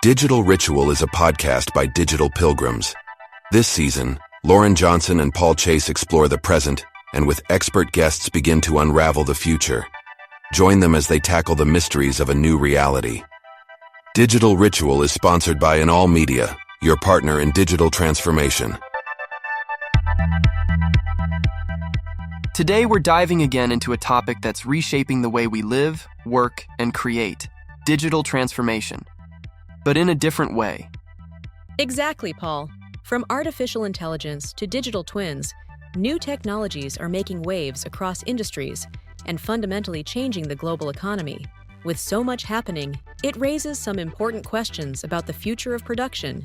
Digital Ritual is a podcast by Digital Pilgrims. This season, Lauren Johnson and Paul Chase explore the present and with expert guests begin to unravel the future. Join them as they tackle the mysteries of a new reality. Digital Ritual is sponsored by All Media, your partner in digital transformation. Today we're diving again into a topic that's reshaping the way we live, work, and create: digital transformation. But in a different way. Exactly, Paul. From artificial intelligence to digital twins, new technologies are making waves across industries and fundamentally changing the global economy. With so much happening, it raises some important questions about the future of production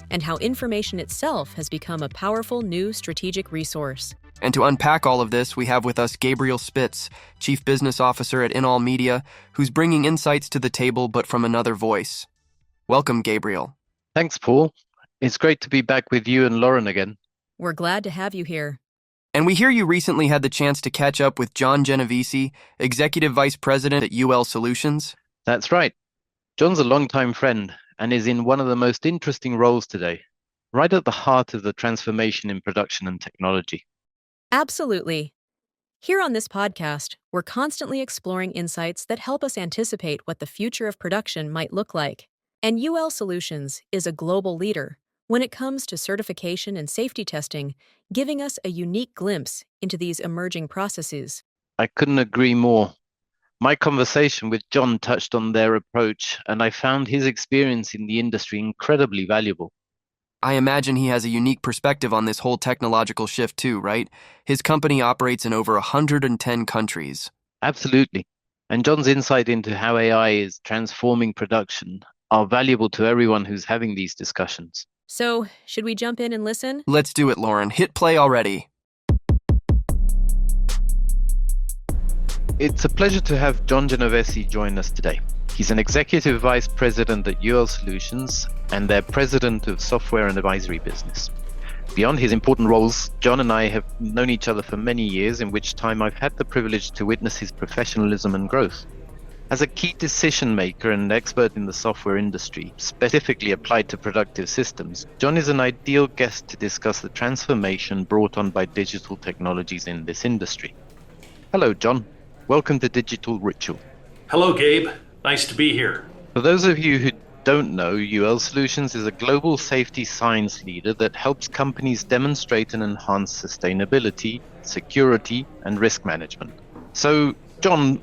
and how information itself has become a powerful new strategic resource. And to unpack all of this, we have with us Gabriel Spitz, Chief Business Officer at All Media, who's bringing insights to the table but from another voice. Welcome, Gabriel. Thanks, Paul. It's great to be back with you and Lauren again. We're glad to have you here. And we hear you recently had the chance to catch up with John Genovesi, Executive Vice President at UL Solutions. That's right. John's a longtime friend and is in one of the most interesting roles today, right at the heart of the transformation in production and technology. Absolutely. Here on this podcast, we're constantly exploring insights that help us anticipate what the future of production might look like. And UL Solutions is a global leader when it comes to certification and safety testing, giving us a unique glimpse into these emerging processes. I couldn't agree more. My conversation with John touched on their approach, and I found his experience in the industry incredibly valuable. I imagine he has a unique perspective on this whole technological shift too, right? His company operates in over 110 countries. Absolutely. And John's insight into how AI is transforming production are valuable to everyone who's having these discussions. So, should we jump in and listen? Let's do it, Lauren. Hit play already. It's a pleasure to have John Genovesi join us today. He's an Executive Vice President at UL Solutions and their President of Software and Advisory Business. Beyond his important roles, John and I have known each other for many years, in which time I've had the privilege to witness his professionalism and growth. As a key decision maker and expert in the software industry, specifically applied to productive systems, John is an ideal guest to discuss the transformation brought on by digital technologies in this industry. Hello, John. Welcome to Digital Ritual. Hello, Gabe. Nice to be here. For those of you who don't know, UL Solutions is a global safety science leader that helps companies demonstrate and enhance sustainability, security, and risk management. So, John,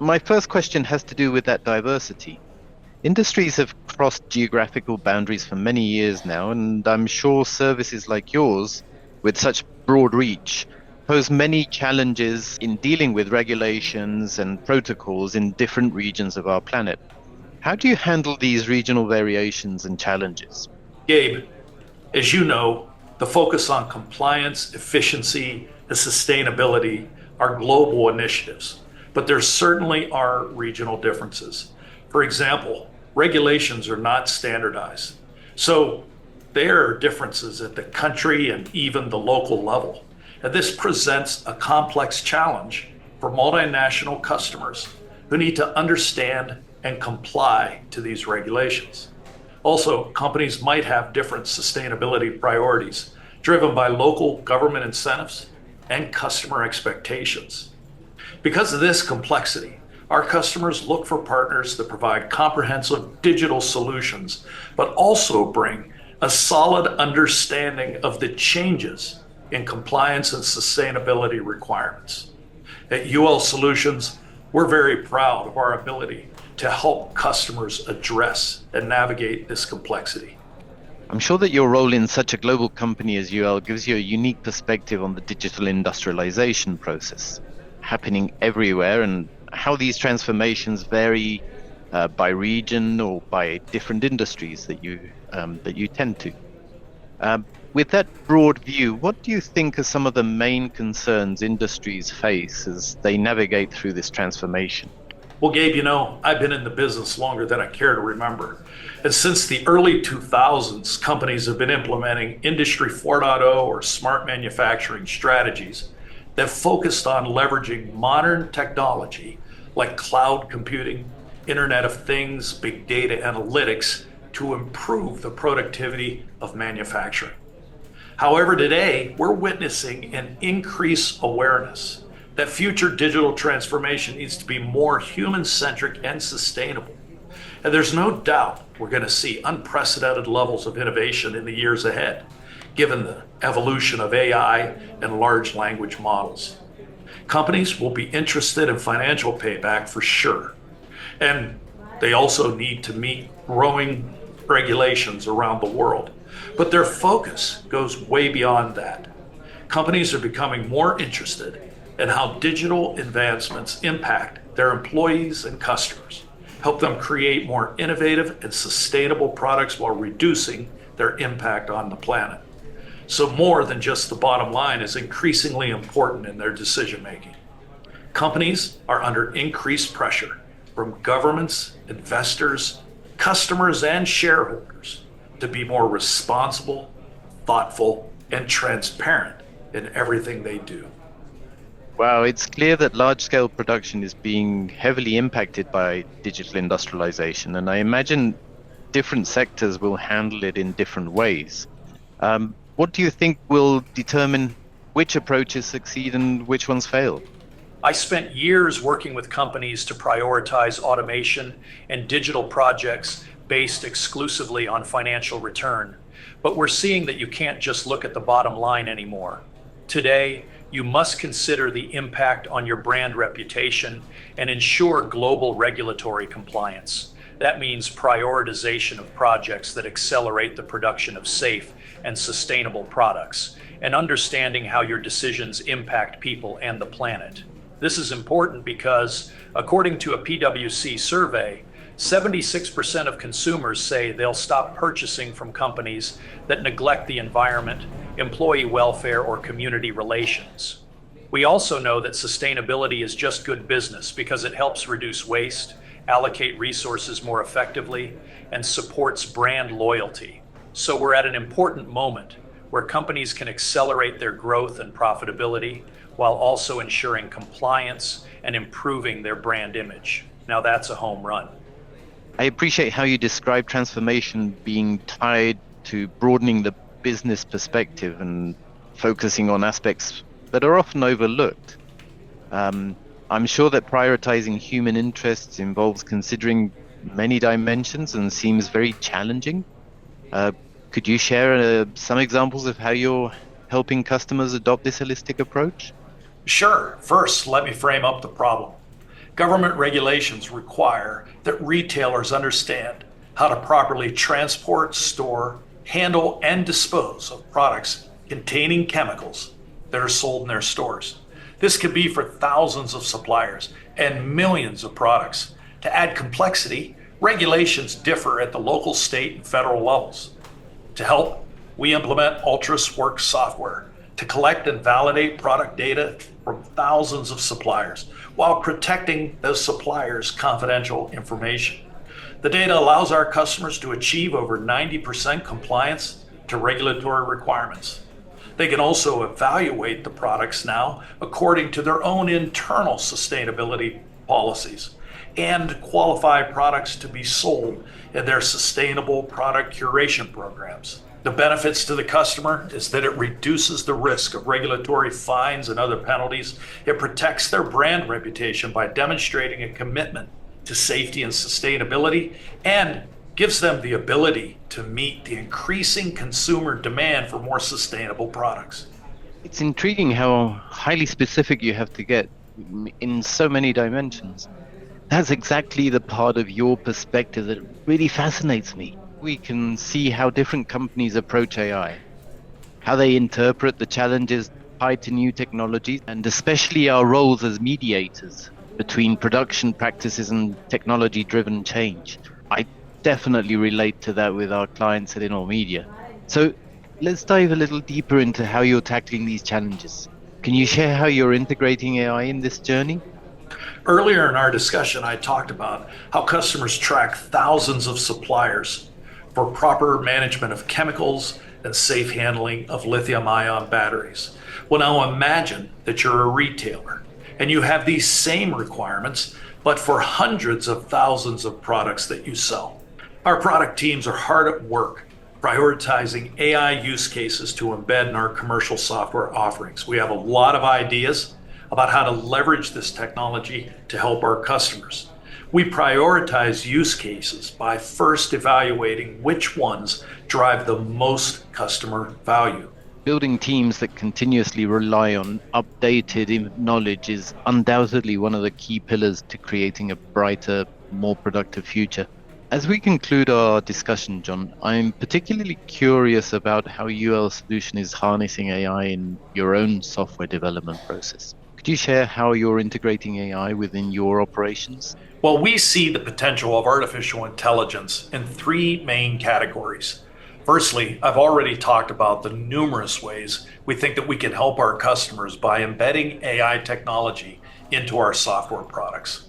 my first question has to do with that diversity. Industries have crossed geographical boundaries for many years now, and I'm sure services like yours, with such broad reach, pose many challenges in dealing with regulations and protocols in different regions of our planet. How do you handle these regional variations and challenges? Gabe, as you know, the focus on compliance, efficiency, and sustainability are global initiatives. But there certainly are regional differences. For example, regulations are not standardized. So there are differences at the country and even the local level. And this presents a complex challenge for multinational customers who need to understand and comply to these regulations. Also, companies might have different sustainability priorities driven by local government incentives and customer expectations. Because of this complexity, our customers look for partners that provide comprehensive digital solutions, but also bring a solid understanding of the changes in compliance and sustainability requirements. At UL Solutions, we're very proud of our ability to help customers address and navigate this complexity. I'm sure that your role in such a global company as UL gives you a unique perspective on the digital industrialization process happening everywhere and how these transformations vary by region or by different industries that you tend to. With that broad view, what do you think are some of the main concerns industries face as they navigate through this transformation? Well, Gabe, you know, I've been in the business longer than I care to remember. And since the early 2000s, companies have been implementing Industry 4.0 or smart manufacturing strategies that focused on leveraging modern technology like cloud computing, Internet of Things, big data analytics to improve the productivity of manufacturing. However, today we're witnessing an increased awareness that future digital transformation needs to be more human-centric and sustainable. And there's no doubt we're going to see unprecedented levels of innovation in the years ahead, given the evolution of AI and large language models. Companies will be interested in financial payback for sure. And they also need to meet growing regulations around the world. But their focus goes way beyond that. Companies are becoming more interested in how digital advancements impact their employees and customers, help them create more innovative and sustainable products while reducing their impact on the planet. So more than just the bottom line is increasingly important in their decision making. Companies are under increased pressure from governments, investors, customers, and shareholders to be more responsible, thoughtful, and transparent in everything they do. Wow, it's clear that large-scale production is being heavily impacted by digital industrialization, and I imagine different sectors will handle it in different ways. What do you think will determine which approaches succeed and which ones fail? I spent years working with companies to prioritize automation and digital projects based exclusively on financial return. But we're seeing that you can't just look at the bottom line anymore. Today, you must consider the impact on your brand reputation and ensure global regulatory compliance. That means prioritization of projects that accelerate the production of safe and sustainable products, and understanding how your decisions impact people and the planet. This is important because, according to a PwC survey, 76% of consumers say they'll stop purchasing from companies that neglect the environment, employee welfare, or community relations. We also know that sustainability is just good business because it helps reduce waste, allocate resources more effectively, and supports brand loyalty. So we're at an important moment where companies can accelerate their growth and profitability while also ensuring compliance and improving their brand image. Now that's a home run. I appreciate how you describe transformation being tied to broadening the business perspective and focusing on aspects that are often overlooked. I'm sure that prioritizing human interests involves considering many dimensions and seems very challenging. Could you share some examples of how you're helping customers adopt this holistic approach? Sure. First, let me frame up the problem. Government regulations require that retailers understand how to properly transport, store, handle, and dispose of products containing chemicals that are sold in their stores. This could be for thousands of suppliers and millions of products. To add complexity, regulations differ at the local, state, and federal levels. To help, we implement UltraSworks software to collect and validate product data from thousands of suppliers while protecting those suppliers' confidential information. The data allows our customers to achieve over 90% compliance to regulatory requirements. They can also evaluate the products now according to their own internal sustainability policies and qualify products to be sold in their sustainable product curation programs. The benefits to the customer is that it reduces the risk of regulatory fines and other penalties. It protects their brand reputation by demonstrating a commitment to safety and sustainability, and gives them the ability to meet the increasing consumer demand for more sustainable products. It's intriguing how highly specific you have to get in so many dimensions. That's exactly the part of your perspective that really fascinates me. We can see how different companies approach AI, how they interpret the challenges tied to new technologies, and especially our roles as mediators between production practices and technology-driven change. I definitely relate to that with our clients at In All Media. So let's dive a little deeper into how you're tackling these challenges. Can you share how you're integrating AI in this journey? Earlier in our discussion, I talked about how customers track thousands of suppliers for proper management of chemicals and safe handling of lithium-ion batteries. Well, now imagine that you're a retailer and you have these same requirements, but for hundreds of thousands of products that you sell. Our product teams are hard at work prioritizing AI use cases to embed in our commercial software offerings. We have a lot of ideas about how to leverage this technology to help our customers. We prioritize use cases by first evaluating which ones drive the most customer value. Building teams that continuously rely on updated knowledge is undoubtedly one of the key pillars to creating a brighter, more productive future. As we conclude our discussion, John, I'm particularly curious about how UL Solution is harnessing AI in your own software development process. Could you share how you're integrating AI within your operations? Well, we see the potential of artificial intelligence in three main categories. Firstly, I've already talked about the numerous ways we think that we can help our customers by embedding AI technology into our software products.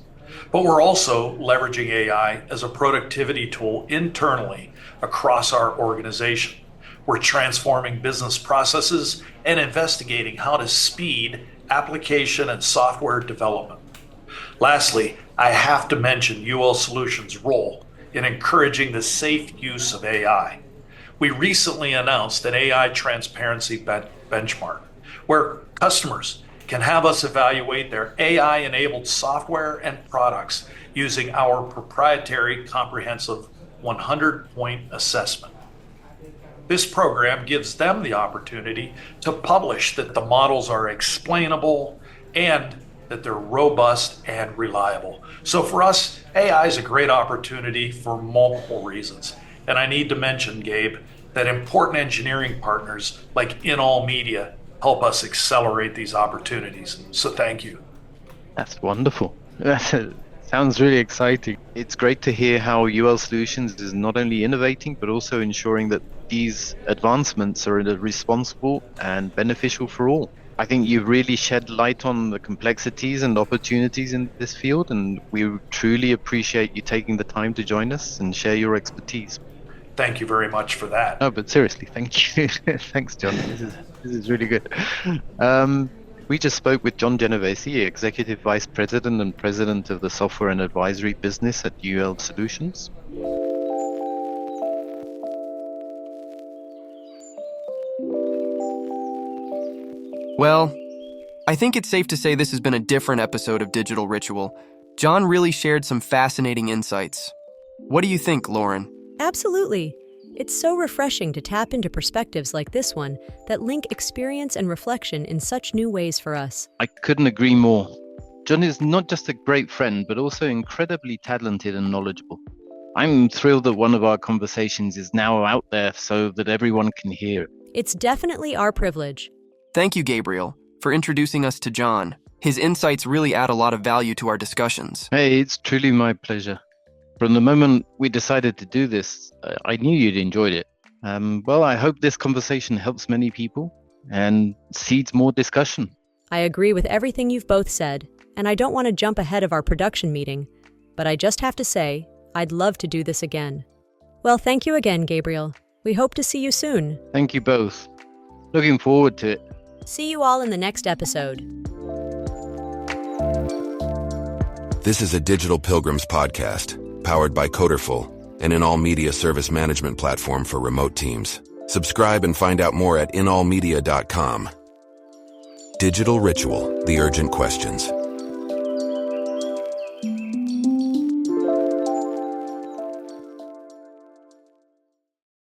But we're also leveraging AI as a productivity tool internally across our organization. We're transforming business processes and investigating how to speed application and software development. Lastly, I have to mention UL Solutions' role in encouraging the safe use of AI. We recently announced an AI transparency benchmark where customers can have us evaluate their AI-enabled software and products using our proprietary comprehensive 100-point assessment. This program gives them the opportunity to publish that the models are explainable and that they're robust and reliable. So for us, AI is a great opportunity for multiple reasons. And I need to mention, Gabe, that important engineering partners like In All Media help us accelerate these opportunities. So thank you. That's wonderful. Sounds really exciting. It's great to hear how UL Solutions is not only innovating, but also ensuring that these advancements are responsible and beneficial for all. I think you've really shed light on the complexities and opportunities in this field, and we truly appreciate you taking the time to join us and share your expertise. Thank you very much for that. No, but seriously, thank you. Thanks, John. This is really good. We just spoke with John Genovesi, Executive Vice President and President of the Software and Advisory Business at UL Solutions. Well, I think it's safe to say this has been a different episode of Digital Ritual. John really shared some fascinating insights. What do you think, Lauren? Absolutely. It's so refreshing to tap into perspectives like this one that link experience and reflection in such new ways for us. I couldn't agree more. John is not just a great friend, but also incredibly talented and knowledgeable. I'm thrilled that one of our conversations is now out there so that everyone can hear it. It's definitely our privilege. Thank you, Gabriel, for introducing us to John. His insights really add a lot of value to our discussions. Hey, it's truly my pleasure. From the moment we decided to do this, I knew you'd enjoyed it. Well, I hope this conversation helps many people and seeds more discussion. I agree with everything you've both said, and I don't want to jump ahead of our production meeting, but I just have to say, I'd love to do this again. Well, thank you again, Gabriel. We hope to see you soon. Thank you both. Looking forward to it. See you all in the next episode. This is a Digital Pilgrims podcast, powered by Coderful, an in-all media service management platform for remote teams. Subscribe and find out more at inallmedia.com. Digital Ritual, the urgent questions.